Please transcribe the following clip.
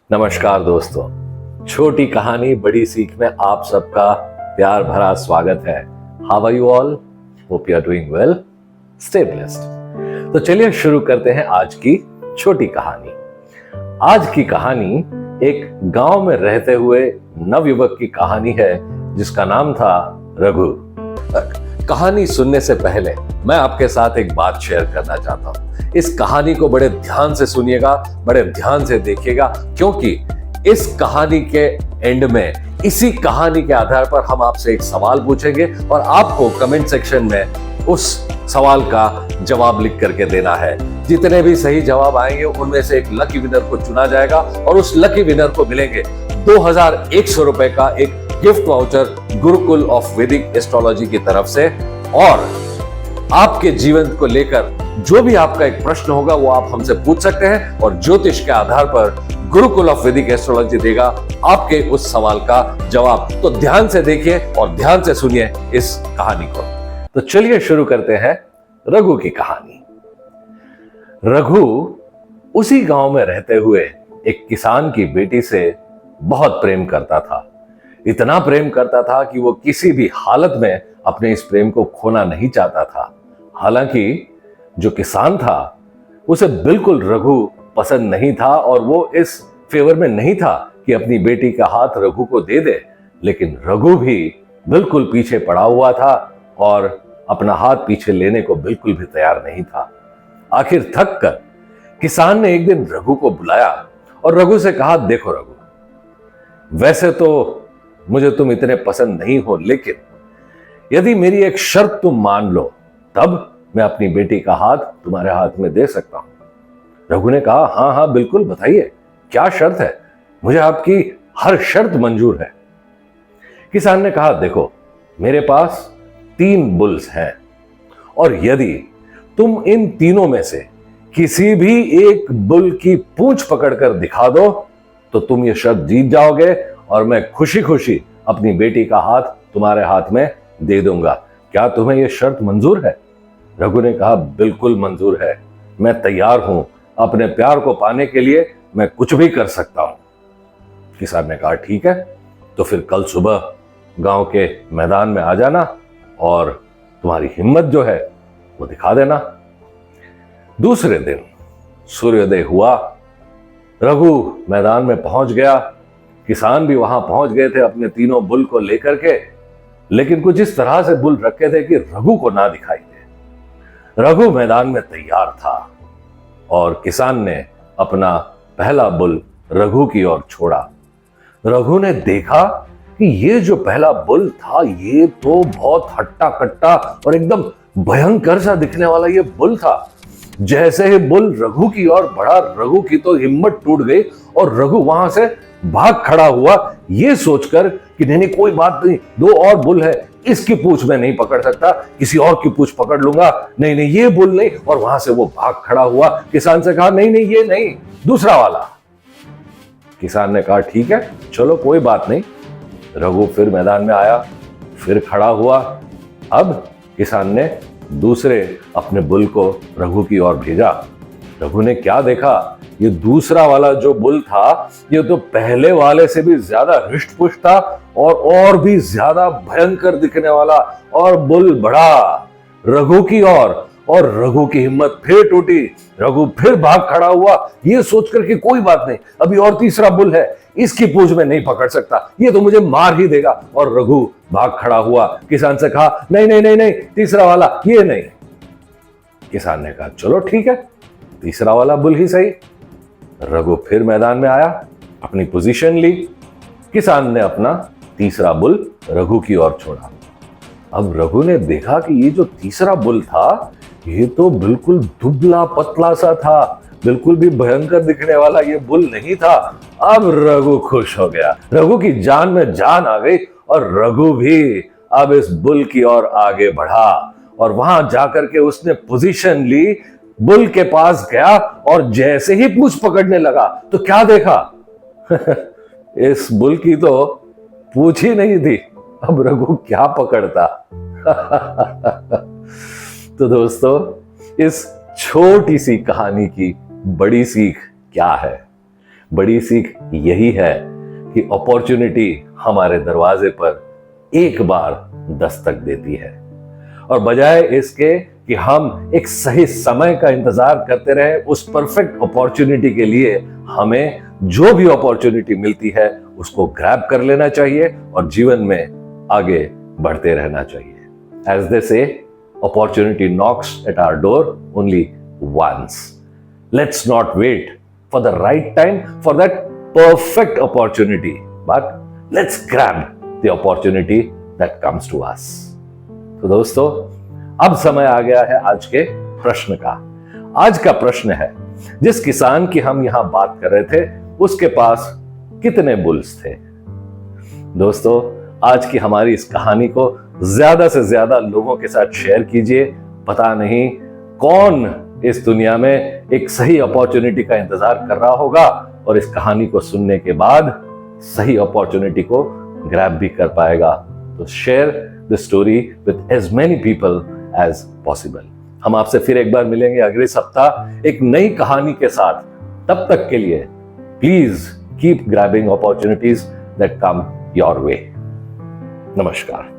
नमस्कार दोस्तों, छोटी कहानी बड़ी सीख में आप सबका प्यार भरा स्वागत है। How are you all? Hope you are doing well, stay blessed. तो चलिए शुरू करते हैं आज की छोटी कहानी। आज की कहानी एक गांव में रहते हुए नवयुवक की कहानी है जिसका नाम था रघु। कहानी सुनने से पहले मैं आपके साथ एक बात शेयर करना चाहता हूं। इस कहानी को बड़े ध्यान से सुनिएगा, बड़े ध्यान से देखिएगा, क्योंकि इस कहानी के एंड में, इसी कहानी के आधार पर हम आपसे एक सवाल पूछेंगे और आपको कमेंट सेक्शन में उस सवाल का जवाब लिख करके देना है। जितने भी सही जवाब आएंगे उनमें से एक लकी विनर को चुना जाएगा और उस लकी विनर को मिलेंगे 2100 रुपए का एक गिफ्ट वाउचर गुरुकुल ऑफ वैदिक एस्ट्रोलॉजी की तरफ से। और आपके जीवन को लेकर जो भी आपका एक प्रश्न होगा वो आप हमसे पूछ सकते हैं और ज्योतिष के आधार पर गुरुकुल ऑफ वैदिक एस्ट्रोलॉजी देगा आपके उस सवाल का जवाब। तो ध्यान से देखिए और ध्यान से सुनिए इस कहानी को। तो चलिए शुरू करते हैं रघु की कहानी। रघु उसी गांव में रहते हुए एक किसान की बेटी से बहुत प्रेम करता था। इतना प्रेम करता था कि वो किसी भी हालत में अपने इस प्रेम को खोना नहीं चाहता था। हालांकि जो किसान था उसे बिल्कुल रघु पसंद नहीं था और वो इस फेवर में नहीं था कि अपनी बेटी का हाथ रघु को दे दे, लेकिन रघु भी बिल्कुल पीछे पड़ा हुआ था और अपना हाथ पीछे लेने को बिल्कुल भी तैयार नहीं था। आखिर थक कर किसान ने एक दिन रघु को बुलाया और रघु से कहा, देखो रघु, वैसे तो मुझे तुम इतने पसंद नहीं हो, लेकिन यदि मेरी एक शर्त तुम मान लो तब मैं अपनी बेटी का हाथ तुम्हारे हाथ में दे सकता हूं। रघु ने कहा, हाँ हाँ बिल्कुल, बताइए क्या शर्त है, मुझे आपकी हर शर्त मंजूर है। किसान ने कहा, देखो मेरे पास 3 बुल्स हैं और यदि तुम इन तीनों में से किसी भी एक बुल की पूंछ पकड़कर दिखा दो तो तुम ये शर्त जीत जाओगे और मैं खुशी खुशी अपनी बेटी का हाथ तुम्हारे हाथ में दे दूंगा। क्या तुम्हें यह शर्त मंजूर है? रघु ने कहा, बिल्कुल मंजूर है, मैं तैयार हूं, अपने प्यार को पाने के लिए मैं कुछ भी कर सकता हूं। किसान ने कहा, ठीक है, तो फिर कल सुबह गांव के मैदान में आ जाना और तुम्हारी हिम्मत जो है वो दिखा देना। दूसरे दिन सूर्योदय हुआ, रघु मैदान में पहुंच गया, किसान भी वहां पहुंच गए थे अपने तीनों बुल को लेकर के, लेकिन कुछ इस तरह से बुल रखे थे कि रघु को ना दिखाई दे। रघु मैदान में तैयार था और किसान ने अपना पहला बुल रघु की ओर छोड़ा। रघु ने देखा कि ये जो पहला बुल था ये तो बहुत हट्टा कट्टा और एकदम भयंकर सा दिखने वाला ये बुल था। जैसे ही बुल रघु की ओर बढ़ा, रघु की तो हिम्मत टूट गई और रघु वहां से भाग खड़ा हुआ, ये सोचकर कि नहीं नहीं कोई बात नहीं, 2 और बुल है, इसकी पूंछ में नहीं पकड़ सकता, किसी और की पूंछ पकड़ लूंगा, नहीं नहीं ये बुल नहीं। और वहां से वो भाग खड़ा हुआ। किसान से कहा, नहीं नहीं ये नहीं, दूसरा वाला। किसान ने कहा, ठीक है चलो कोई बात नहीं। रघु फिर मैदान में आया, फिर खड़ा हुआ। अब किसान ने दूसरे अपने बुल को रघु की ओर भेजा। रघु ने क्या देखा, ये दूसरा वाला जो बुल था ये तो पहले वाले से भी ज्यादा हृष्ट पुष्ट था और भी ज्यादा भयंकर दिखने वाला। और बुल बढ़ा रघु की ओर और रघु की हिम्मत फिर टूटी। रघु फिर भाग खड़ा हुआ, ये सोचकर कि कोई बात नहीं, अभी और तीसरा बुल है, इसकी पूंछ में नहीं पकड़ सकता, ये तो मुझे मार ही देगा। और रघु भाग खड़ा हुआ। किसान से कहा, नहीं नहीं नहीं नहीं, तीसरा वाला ये नहीं। किसान ने कहा, चलो ठीक है, तीसरा वाला बुल ही सही। रघु फिर मैदान में आया, अपनी पोजीशन ली। किसान ने अपना तीसरा बुल रघु की ओर छोड़ा। अब रघु ने देखा कि ये जो तीसरा बुल था ये तो बिल्कुल दुबला पतला सा था, बिल्कुल भी भयंकर दिखने वाला ये बुल नहीं था। अब रघु खुश हो गया, रघु की जान में जान आ गई और रघु भी अब इस बुल की ओर आगे बढ़ा और वहां जाकर के उसने पोजीशन ली, बुल के पास गया और जैसे ही पूंछ पकड़ने लगा तो क्या देखा इस बुल की तो पूंछ ही नहीं थी। अब रघु क्या पकड़ता तो दोस्तों, इस छोटी सी कहानी की बड़ी सीख क्या है? बड़ी सीख यही है कि अपॉर्चुनिटी हमारे दरवाजे पर एक बार दस्तक देती है, और बजाय इसके कि हम एक सही समय का इंतजार करते रहे उस परफेक्ट अपॉर्चुनिटी के लिए, हमें जो भी अपॉर्चुनिटी मिलती है उसको ग्रैब कर लेना चाहिए और जीवन में आगे बढ़ते रहना चाहिए। एज दे से, opportunity knocks at our door only once. Let's not wait for the right time for that perfect opportunity, but let's grab the opportunity that comes to us. तो दोस्तों, अब समय आ गया है आज के प्रश्न का। आज का प्रश्न है, जिस किसान की हम यहां बात कर रहे थे उसके पास कितने बुल्स थे? दोस्तों, आज की हमारी इस कहानी को ज्यादा से ज्यादा लोगों के साथ शेयर कीजिए। पता नहीं कौन इस दुनिया में एक सही अपॉर्चुनिटी का इंतजार कर रहा होगा और इस कहानी को सुनने के बाद सही अपॉर्चुनिटी को ग्रैब भी कर पाएगा। तो share the story with as many people as possible. हम आपसे फिर एक बार मिलेंगे अगले सप्ताह एक नई कहानी के साथ। तब तक के लिए please keep grabbing opportunities that come your way. नमस्कार।